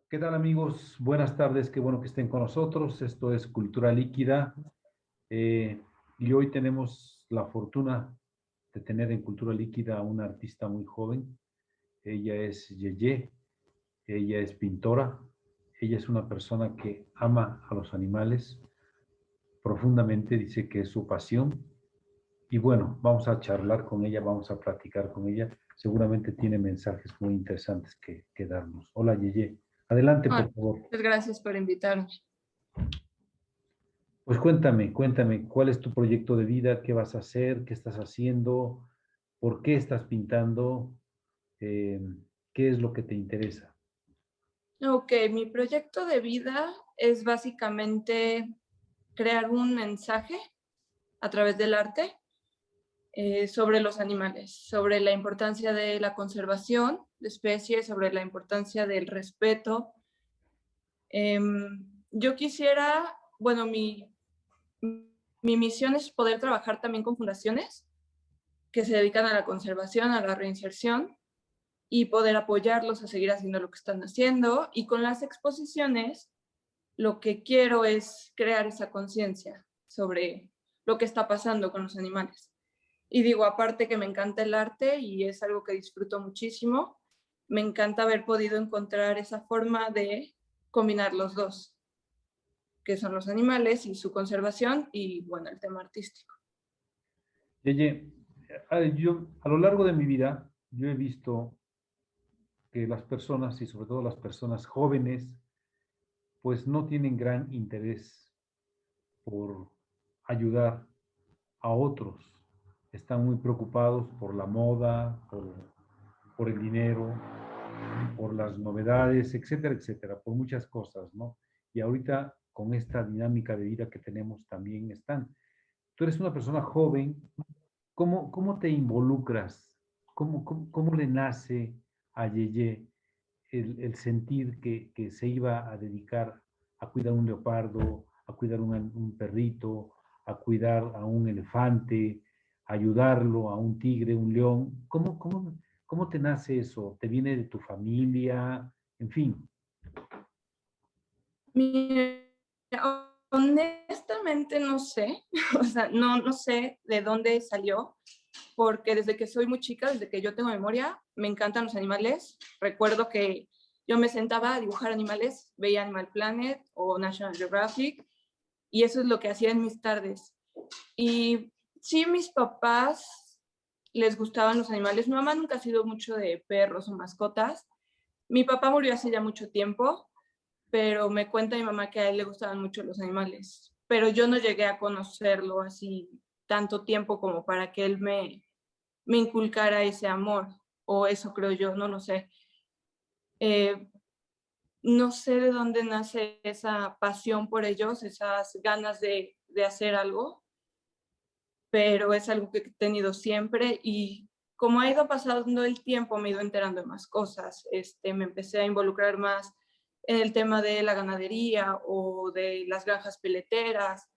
¿Qué tal, amigos? Buenas tardes, qué bueno que estén con nosotros. Esto es Cultura Líquida eh, y hoy tenemos la fortuna de tener en Cultura Líquida a una artista muy joven. Ella es Yeye, ella es pintora, ella es una persona que ama a los animales profundamente, dice que es su pasión. Y bueno, vamos a charlar con ella, vamos a platicar con ella. Seguramente tiene mensajes muy interesantes que darnos. Hola, Yeye. Adelante, Hola, por favor. muchas gracias por invitarme. Pues cuéntame, ¿cuál es tu proyecto de vida? ¿Qué vas a hacer? ¿Qué estás haciendo? ¿Por qué estás pintando? Eh, ¿Qué es lo que te interesa? Ok, mi proyecto de vida es básicamente crear un mensaje a través del arte sobre los animales, sobre la importancia de la conservación de especies, sobre la importancia del respeto. Yo quisiera, bueno, mi misión es poder trabajar también con fundaciones que se dedican a la conservación, a la reinserción, y poder apoyarlos a seguir haciendo lo que están haciendo. Y con las exposiciones, lo que quiero es crear esa conciencia sobre lo que está pasando con los animales. Y digo, aparte que me encanta el arte y es algo que disfruto muchísimo, me encanta haber podido encontrar esa forma de combinar los dos, que son los animales y su conservación y, bueno, el tema artístico. Yeye, yo a lo largo de mi vida, yo he visto que las personas, y sobre todo las personas jóvenes, pues no tienen gran interés por ayudar a otros. Están muy preocupados por la moda, por el dinero, por las novedades, etcétera, etcétera, por muchas cosas, ¿no? Y ahorita con esta dinámica de vida que tenemos también están. Tú eres una persona joven, ¿cómo te involucras? ¿Cómo le nace a Yeye el sentir que se iba a dedicar a cuidar un leopardo, a cuidar un perrito, a cuidar a un elefante, a ayudarlo a un tigre, un león? ¿Cómo te nace eso? ¿Te viene de tu familia? En fin. Honestamente no sé, o sea, no sé de dónde salió, porque desde que soy muy chica, desde que yo tengo memoria, me encantan los animales. Recuerdo que yo me sentaba a dibujar animales, veía Animal Planet o National Geographic, y eso es lo que hacía en mis tardes. Y sí, mis papás les gustaban los animales. Mi mamá nunca ha sido mucho de perros o mascotas. Mi papá murió hace ya mucho tiempo, pero me cuenta mi mamá que a él le gustaban mucho los animales. Pero yo no llegué a conocerlo así tanto tiempo como para que él me inculcara ese amor, o eso creo yo, no lo sé. Eh, no sé de dónde nace esa pasión por ellos, esas ganas de hacer algo, pero es algo que he tenido siempre y como ha ido pasando el tiempo me he ido enterando de más cosas. Me empecé a involucrar más en el tema de la ganadería o de las granjas peleteras,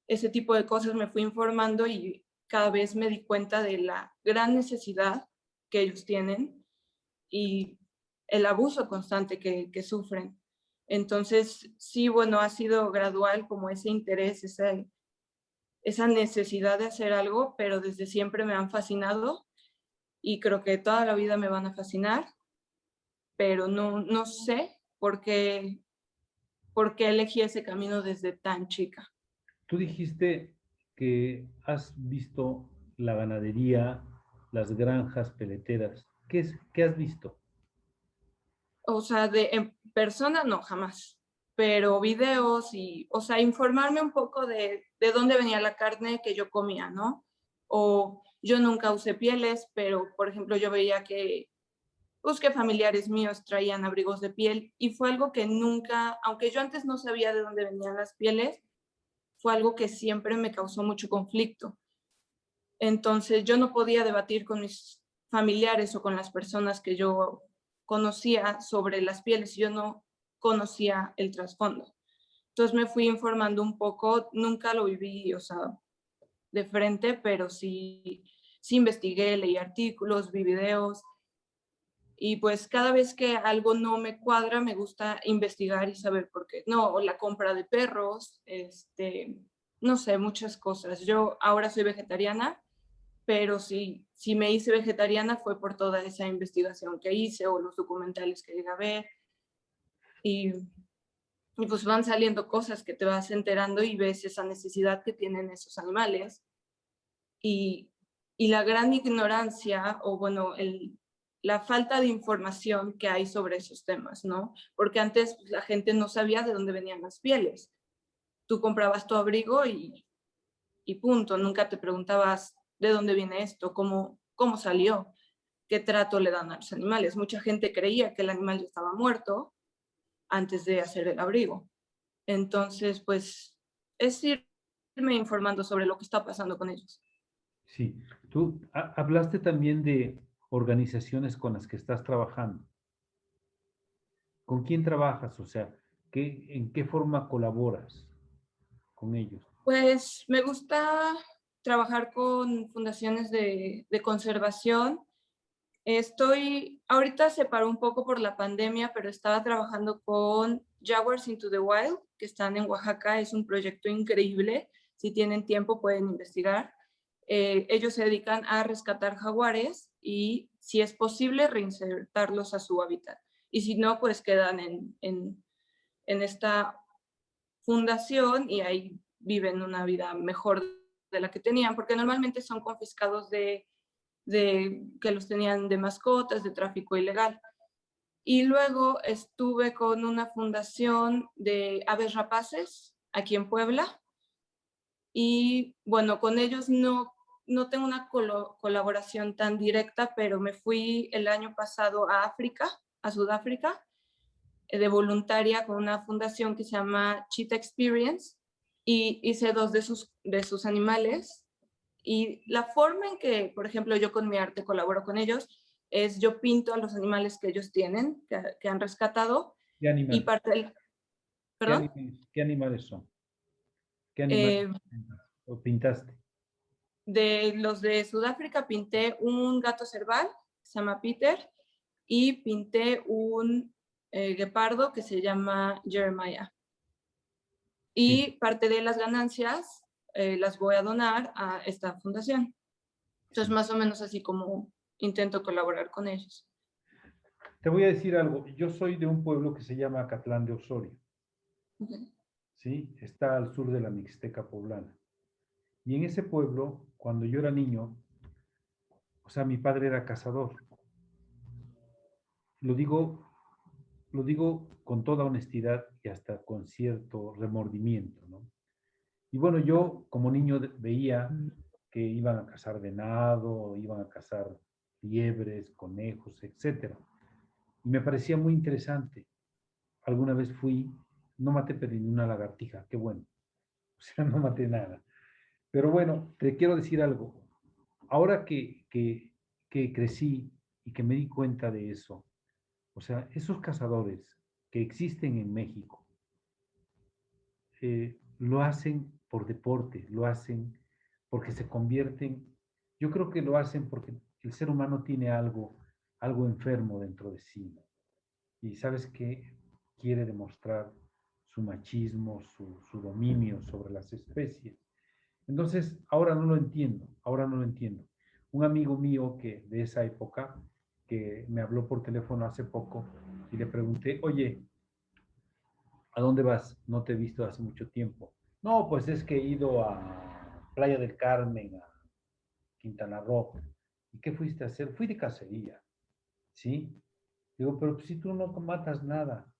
ese tipo de cosas me fui informando y cada vez me di cuenta de la gran necesidad que ellos tienen y el abuso constante que sufren. Entonces, sí, bueno, ha sido gradual como ese interés, esa necesidad de hacer algo, pero desde siempre me han fascinado y creo que toda la vida me van a fascinar, pero no sé por qué elegí ese camino desde tan chica. Tú dijiste que has visto la ganadería, las granjas peleteras. ¿Qué has visto? O sea, en persona no, jamás, pero videos y, o sea, informarme un poco de dónde venía la carne que yo comía, ¿no? O yo nunca usé pieles, pero por ejemplo yo veía pues, que familiares míos traían abrigos de piel y fue algo que nunca, aunque yo antes no sabía de dónde venían las pieles, fue algo que siempre me causó mucho conflicto. Entonces yo no podía debatir con mis familiares o con las personas que yo conocía sobre las pieles, yo no conocía el trasfondo. Entonces me fui informando un poco, nunca lo viví, o sea, de frente, pero sí investigué, leí artículos, vi videos Y pues cada vez que algo no me cuadra, me gusta investigar y saber por qué. No, o la compra de perros, no sé, muchas cosas. Yo ahora soy vegetariana, pero si me hice vegetariana fue por toda esa investigación que hice o los documentales que llegué a ver. Y, y pues van saliendo cosas que te vas enterando y ves esa necesidad que tienen esos animales. Y, y la gran ignorancia, o bueno, la falta de información que hay sobre esos temas, ¿no? Porque antes pues, la gente no sabía de dónde venían las pieles. Tú comprabas tu abrigo y punto. Nunca te preguntabas de dónde viene esto, cómo salió, qué trato le dan a los animales. Mucha gente creía que el animal ya estaba muerto antes de hacer el abrigo. Entonces, pues, es irme informando sobre lo que está pasando con ellos. Sí, tú hablaste también de organizaciones con las que estás trabajando. ¿Con quién trabajas? O sea, ¿en qué forma colaboras con ellos? Pues me gusta trabajar con fundaciones de conservación. Ahorita se paró un poco por la pandemia, pero estaba trabajando con Jaguars into the Wild, que están en Oaxaca. Es un proyecto increíble. Si tienen tiempo pueden investigar. Ellos se dedican a rescatar jaguares y, si es posible, reinsertarlos a su hábitat. Y si no, pues quedan en esta fundación y ahí viven una vida mejor de la que tenían, porque normalmente son confiscados de que los tenían de mascotas, de tráfico ilegal. Y luego estuve con una fundación de aves rapaces aquí en Puebla y bueno, con ellos no tengo una colaboración tan directa, pero me fui el año pasado a África, a Sudáfrica, de voluntaria con una fundación que se llama Cheetah Experience y hice dos de sus animales. Y la forma en que, por ejemplo, yo con mi arte colaboro con ellos es yo pinto a los animales que ellos tienen, que han rescatado, ¿Qué y animales? parte del, ¿perdón? Qué animales son? ¿Qué animales Eh, o pintaste? de los de Sudáfrica pinté un gato cerval, se llama Peter, y pinté un guepardo que se llama Jeremiah. Sí. Y parte de las ganancias las voy a donar a esta fundación. Entonces, Sí. más o menos así como intento colaborar con ellos. Te voy a decir algo. Yo soy de un pueblo que se llama Acatlán de Osorio. Okay. ¿Sí? Está al sur de la Mixteca poblana. Y en ese pueblo, cuando yo era niño, o sea, mi padre era cazador. Lo digo, lo digo con toda honestidad y hasta con cierto remordimiento, ¿no? Y bueno, yo como niño veía que iban a cazar venado, iban a cazar liebres, conejos, etcétera. Y me parecía muy interesante. Alguna vez fui, no maté pero ni una lagartija, qué bueno. O sea, no maté nada. Pero bueno, te quiero decir algo. Ahora que crecí y que me di cuenta de eso, o sea, esos cazadores que existen en México, lo hacen por deporte, lo hacen porque se convierten, yo creo que lo hacen porque el ser humano tiene algo enfermo dentro de sí, ¿no? Y sabes que quiere demostrar su machismo, su dominio sobre las especies. Entonces, ahora no lo entiendo, ahora no lo entiendo. Un amigo mío que de esa época, que me habló por teléfono hace poco y le pregunté, oye, ¿a dónde vas? No te he visto hace mucho tiempo. No, pues es que he ido a Playa del Carmen, a Quintana Roo. ¿Y qué fuiste a hacer? Fui de cacería, ¿sí? Digo, pero si tú no matas nada.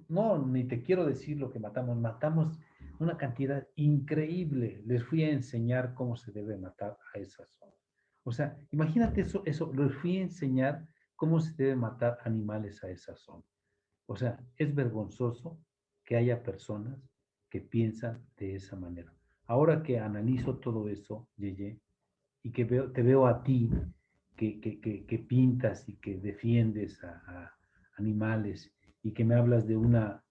No, ni te quiero decir lo que matamos. Matamos una cantidad increíble. Les fui a enseñar cómo se debe matar a esas zonas. O sea, imagínate eso, les fui a enseñar cómo se debe matar animales a esa zona. O sea, es vergonzoso que haya personas que piensan de esa manera. Ahora que analizo todo eso, Yeye, y que te veo a ti que pintas y que defiendes a animales y que me hablas de una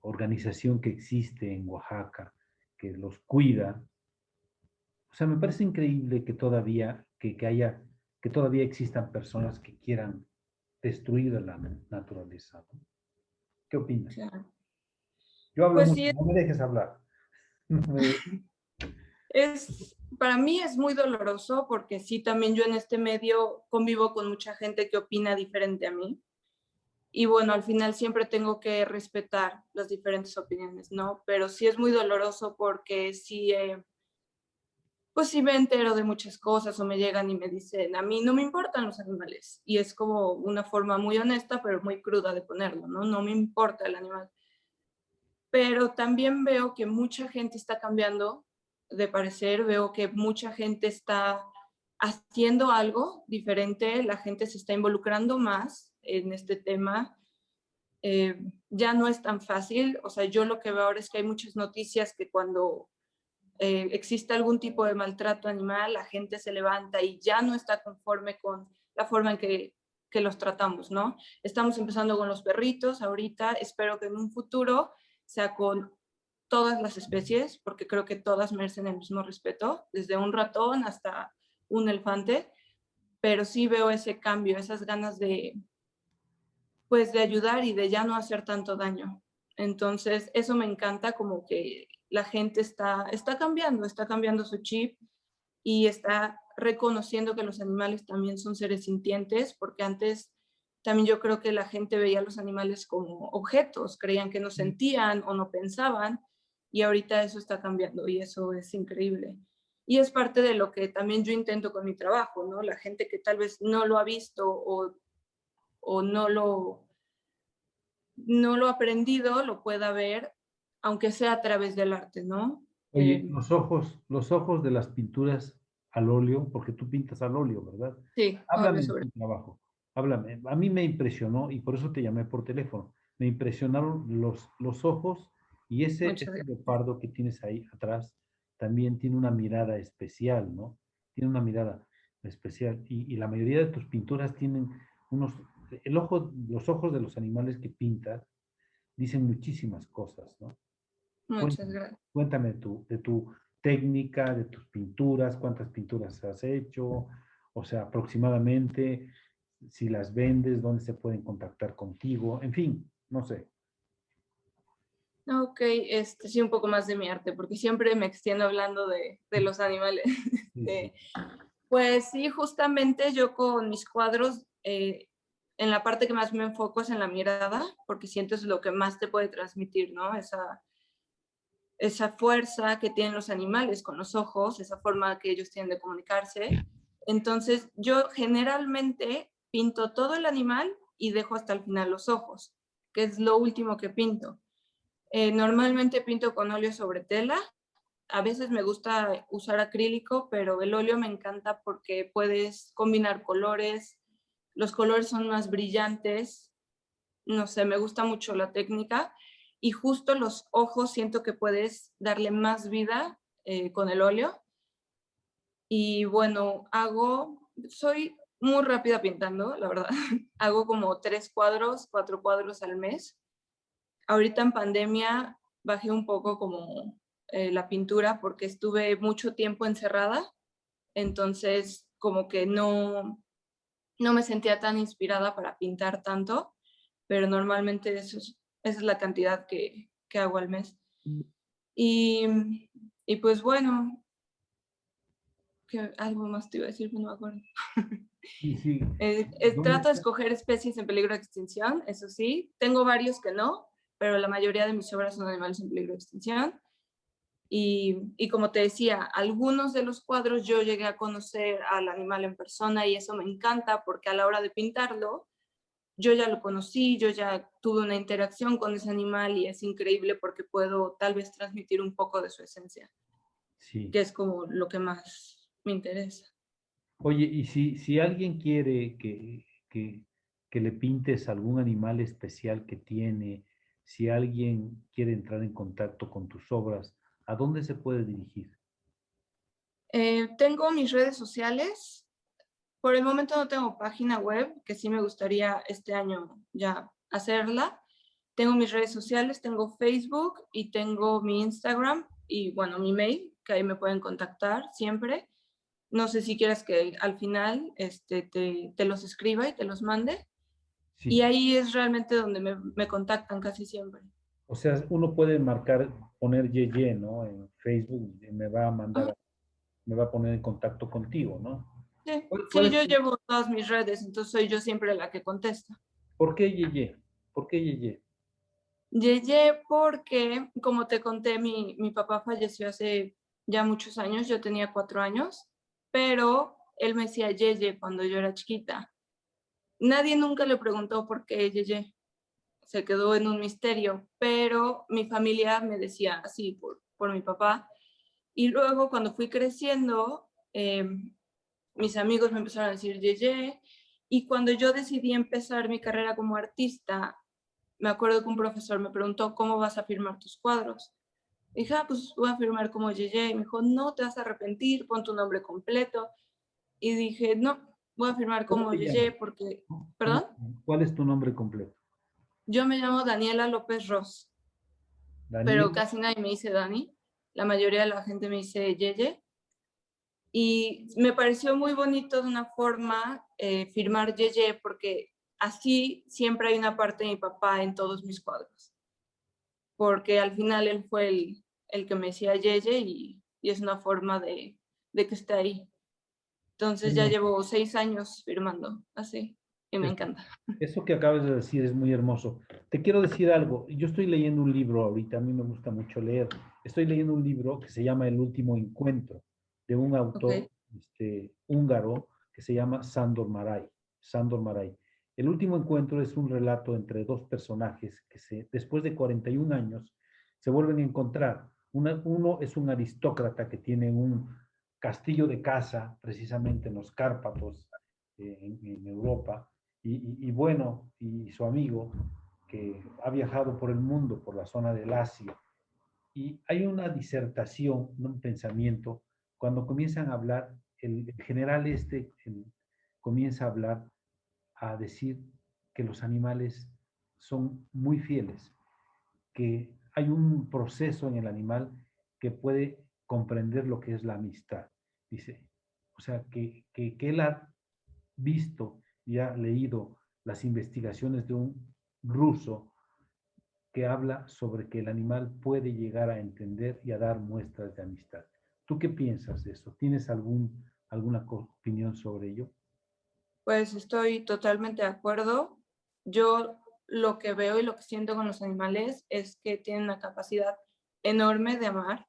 organización que existe en Oaxaca que los cuida. O sea, me parece increíble que todavía existan personas que quieran destruida la naturaleza, ¿no? ¿Qué opinas? Claro. Yo hablo Pues mucho, sí, no me dejes hablar. No me- para mí es muy doloroso porque sí, también yo en este medio convivo con mucha gente que opina diferente a mí. Y bueno, al final siempre tengo que respetar las diferentes opiniones, ¿no? Pero sí es muy doloroso porque sí, pues sí me entero de muchas cosas o me llegan y me dicen, a mí no me importan los animales. Y es como una forma muy honesta, pero muy cruda de ponerlo, ¿no? No me importa el animal. Pero también veo que mucha gente está cambiando de parecer, veo que mucha gente está haciendo algo diferente, la gente se está involucrando más en este tema. Ya no es tan fácil, o sea, yo lo que veo ahora es que hay muchas noticias que cuando existe algún tipo de maltrato animal, la gente se levanta y ya no está conforme con la forma en que los tratamos, ¿no? Estamos empezando con los perritos ahorita, espero que en un futuro sea con todas las especies, porque creo que todas merecen el mismo respeto, desde un ratón hasta un elefante, pero sí veo ese cambio, esas ganas de, pues, de ayudar y de ya no hacer tanto daño. Entonces, eso me encanta, como que la gente está cambiando su chip y está reconociendo que los animales también son seres sintientes, porque antes también yo creo que la gente veía a los animales como objetos, creían que no sentían o no pensaban, y ahorita eso está cambiando y eso es increíble. Y es parte de lo que también yo intento con mi trabajo, ¿no? La gente que tal vez no lo ha visto o no lo ha aprendido, lo pueda ver, aunque sea a través del arte, ¿no? Oye, los ojos de las pinturas al óleo, porque tú pintas al óleo, ¿verdad? Sí, hablo Háblame de sobre. tu trabajo, háblame. A mí me impresionó y por eso te llamé por teléfono. Me impresionaron los ojos y Muchas ese gracias. leopardo que tienes ahí atrás también tiene una mirada especial, ¿no? Tiene una mirada especial y la mayoría de tus pinturas tienen unos, los ojos de los animales que pintas dicen muchísimas cosas, ¿no? Muchas Cuéntame, gracias. cuéntame de tu técnica, de tus pinturas, cuántas pinturas has hecho, o sea, aproximadamente, si las vendes, dónde se pueden contactar contigo, en fin, no sé. Ok, sí, un poco más de mi arte, porque siempre me extiendo hablando de los animales. Sí, sí. Pues sí, justamente yo con mis cuadros, en la parte que más me enfoco es en la mirada, porque siento es lo que más te puede transmitir, ¿no? Esa fuerza que tienen los animales con los ojos, esa forma que ellos tienen de comunicarse. Entonces, yo generalmente pinto todo el animal y dejo hasta el final los ojos, que es lo último que pinto. Normalmente pinto con óleo sobre tela. A veces me gusta usar acrílico, pero el óleo me encanta porque puedes combinar colores. Los colores son más brillantes. No sé, me gusta mucho la técnica. Y justo los ojos siento que puedes darle más vida con el óleo. Y bueno, soy muy rápida pintando, la verdad. Hago como 3 cuadros, 4 cuadros al mes. Ahorita en pandemia bajé un poco como la pintura porque estuve mucho tiempo encerrada, entonces como que no me sentía tan inspirada para pintar tanto, pero normalmente esa es la cantidad que hago al mes. Y, y pues bueno, que algo más te iba a decir, pero no me acuerdo. Sí, sí. ¿Dónde Trato de está? escoger especies en peligro de extinción, eso sí. Tengo varios que no, pero la mayoría de mis obras son animales en peligro de extinción. Y como te decía, algunos de los cuadros yo llegué a conocer al animal en persona y eso me encanta porque a la hora de pintarlo, yo ya lo conocí, yo ya tuve una interacción con ese animal y es increíble porque puedo tal vez transmitir un poco de su esencia, Sí. que es como lo que más me interesa. Oye, y si alguien quiere que le pintes algún animal especial que tiene, si alguien quiere entrar en contacto con tus obras, ¿a dónde se puede dirigir? Tengo mis redes sociales. Por el momento no tengo página web, que sí me gustaría este año ya hacerla. Tengo mis redes sociales, tengo Facebook y tengo mi Instagram y bueno, mi mail, que ahí me pueden contactar siempre. No sé si quieres que al final te los escriba y te los mande. Y Sí. ahí es realmente donde me contactan casi siempre. O sea, uno puede marcar, poner Yeye, ¿no? En Facebook y me va a Ajá, mandar, me va a poner en contacto contigo, ¿no? sí, ¿Cuál sí, es yo tu, llevo todas mis redes, entonces soy yo siempre la que contesta. por qué Yeye? ¿Por qué Yeye? Yeye porque, como te conté, mi papá falleció hace ya muchos años, yo tenía 4 años, pero él me decía Yeye cuando yo era chiquita. Nadie nunca le preguntó por qué Yeye, se quedó en un misterio, pero mi familia me decía así por mi papá. Y luego cuando fui creciendo, mis amigos me empezaron a decir Yeye, y cuando yo decidí empezar mi carrera como artista, me acuerdo que un profesor me preguntó, ¿cómo vas a firmar tus cuadros? Y dije, pues voy a firmar como Yeye. Y me dijo, no, te vas a arrepentir, pon tu nombre completo. Y dije, no, voy a firmar ¿Cómo como te llamas? Yeye porque, ¿Cómo- perdón, ¿Cuál es tu nombre completo? yo me llamo Daniela López Ross, pero Daniel. casi nadie me dice Dani. La mayoría de la gente me dice Yeye. Y me pareció muy bonito de una forma firmar Yeye porque así siempre hay una parte de mi papá en todos mis cuadros. Porque al final él fue el que me decía Yeye y es una forma de que esté ahí. Entonces ya Bueno, llevo 6 años firmando así y me eso, encanta. eso que acabas de decir es muy hermoso. Te quiero decir algo. Yo estoy leyendo un libro ahorita, a mí me gusta mucho leer. Estoy leyendo un libro que se llama El último encuentro, de un Ok, autor húngaro que se llama Sándor Márai. Sándor Márai. El último encuentro es un relato entre dos personajes que después de 41 años se vuelven a encontrar. Uno es un aristócrata que tiene un castillo de caza, precisamente en los Cárpatos, en Europa, y bueno, y su amigo que ha viajado por el mundo, por la zona del Asia. Y hay una disertación, un pensamiento, cuando comienzan a hablar, el general comienza a hablar, a decir que los animales son muy fieles, que hay un proceso en el animal que puede comprender lo que es la amistad. Dice, o sea, que él ha visto y ha leído las investigaciones de un ruso que habla sobre que el animal puede llegar a entender y a dar muestras de amistad. ¿Tú qué piensas de eso? ¿Tienes alguna opinión sobre ello? pues estoy totalmente de acuerdo. Yo lo que veo y lo que siento con los animales es que tienen una capacidad enorme de amar.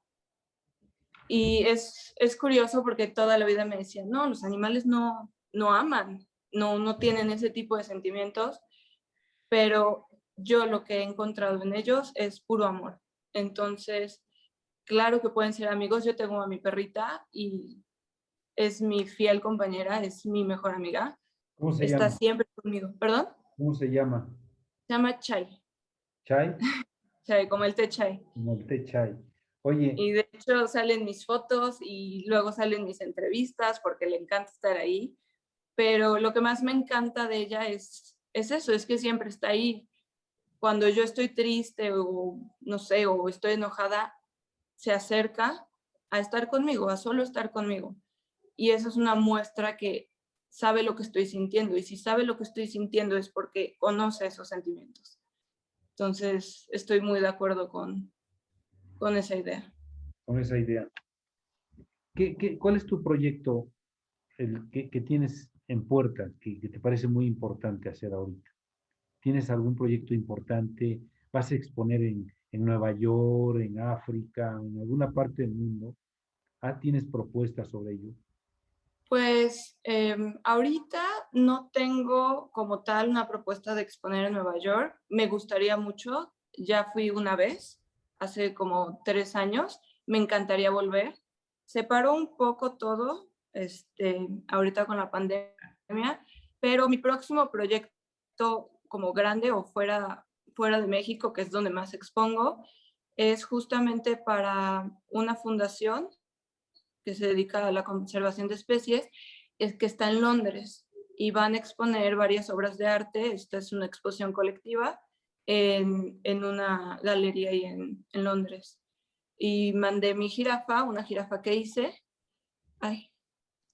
Y es curioso porque toda la vida me decían, no, los animales no aman, no tienen ese tipo de sentimientos, pero yo lo que he encontrado en ellos es puro amor. Entonces, claro que pueden ser amigos. Yo tengo a mi perrita y es mi fiel compañera, es mi mejor amiga. ¿Cómo se Está llama? siempre conmigo. ¿Perdón? ¿Cómo se llama? Se llama Chai. ¿Chai? Chai, como el té chai. Como el té chai. Oye, Y de hecho salen mis fotos y luego salen mis entrevistas porque le encanta estar ahí. Pero lo que más me encanta de ella es eso, es que siempre está ahí. Cuando yo estoy triste o no sé, o estoy enojada, se acerca a estar conmigo, a solo estar conmigo. Y eso es una muestra que sabe lo que estoy sintiendo. Y si sabe lo que estoy sintiendo es porque conoce esos sentimientos. Entonces, estoy muy de acuerdo con esa idea. con esa idea, ¿cuál es tu proyecto que tienes en puerta, que te parece muy importante hacer ahorita? ¿Tienes algún proyecto importante? ¿Vas a exponer en Nueva York, en África, en alguna parte del mundo? Ah, ¿tienes propuestas sobre ello? Pues ahorita no tengo como tal una propuesta de exponer en Nueva York. Me gustaría mucho. Ya fui una vez, hace como 3 años. Me encantaría volver. Se paró un poco todo, ahorita con la pandemia, pero mi próximo proyecto como grande o fuera de México, que es donde más expongo, es justamente para una fundación que se dedica a la conservación de especies, es que está en Londres y van a exponer varias obras de arte. Esta es una exposición colectiva en una galería ahí en Londres. Y mandé mi jirafa, una jirafa que hice. Ay,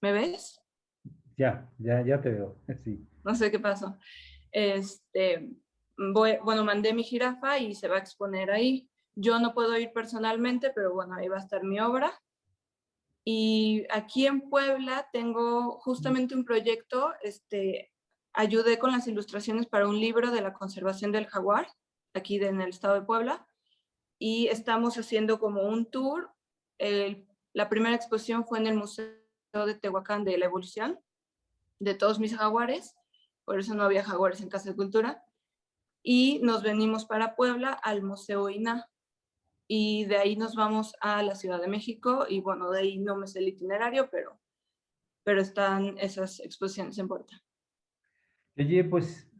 ¿me ves? Ya te veo, sí. No sé qué pasó. Bueno, mandé mi jirafa y se va a exponer ahí. Yo no puedo ir personalmente, pero bueno, ahí va a estar mi obra. Y aquí en Puebla tengo justamente un proyecto, ayudé con las ilustraciones para un libro de la conservación del jaguar, aquí en el estado de Puebla, y estamos haciendo como un tour. La primera exposición fue en el Museo de Tehuacán de la Evolución, de todos mis jaguares, por eso no había jaguares en Casa de Cultura, y nos venimos para Puebla al Museo INAH, y de ahí nos vamos a la Ciudad de México, y bueno, de ahí no me sé el itinerario, pero están esas exposiciones en puerta. Yeye, pues,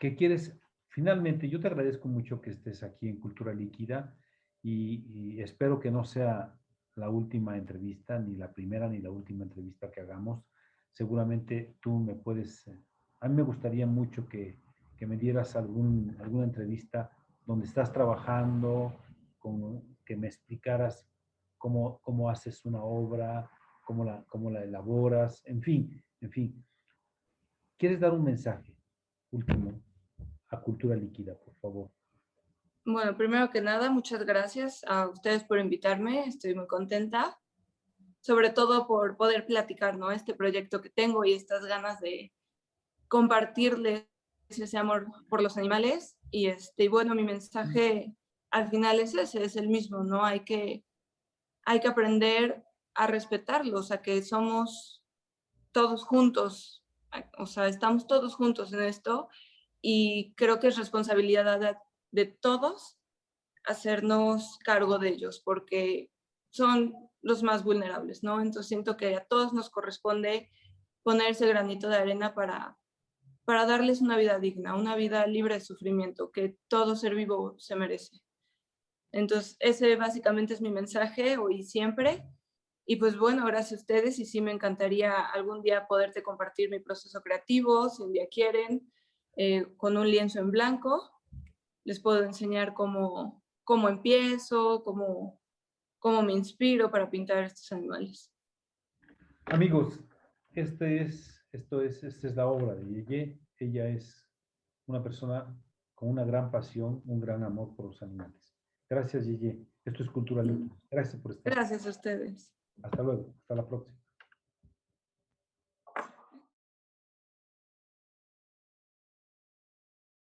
¿qué quieres? Finalmente, yo te agradezco mucho que estés aquí en Cultura Líquida y espero que no sea la última entrevista, ni la primera ni la última entrevista que hagamos. Seguramente tú me puedes, a mí me gustaría mucho que me dieras alguna entrevista donde estás trabajando, que me explicaras cómo haces una obra, cómo la elaboras, en fin, en fin. ¿Quieres dar un mensaje último a Cultura Líquida, por favor? Bueno, primero que nada, muchas gracias a ustedes por invitarme, estoy muy contenta, sobre todo por poder platicar, ¿no? Este proyecto que tengo y estas ganas de compartirles ese amor por los animales. Y bueno, mi mensaje al final es ese, es el mismo, ¿no? Hay que aprender a respetarlos, a que somos todos juntos, o sea, estamos todos juntos en esto, y creo que es responsabilidad de todos hacernos cargo de ellos, porque son los más vulnerables, ¿no? Entonces siento que a todos nos corresponde poner ese granito de arena para darles una vida digna, una vida libre de sufrimiento, que todo ser vivo se merece. Entonces, ese básicamente es mi mensaje hoy y siempre. Y pues bueno, gracias a ustedes, y sí me encantaría algún día poderte compartir mi proceso creativo, si un día quieren, con un lienzo en blanco. Les puedo enseñar cómo empiezo, cómo me inspiro para pintar estos animales. Amigos, esta es la obra de Yeye. Ella es una persona con una gran pasión, un gran amor por los animales. Gracias, Yeye. Esto es Cultura Líquida. Gracias por estar. Gracias a ustedes. Hasta luego. Hasta la próxima.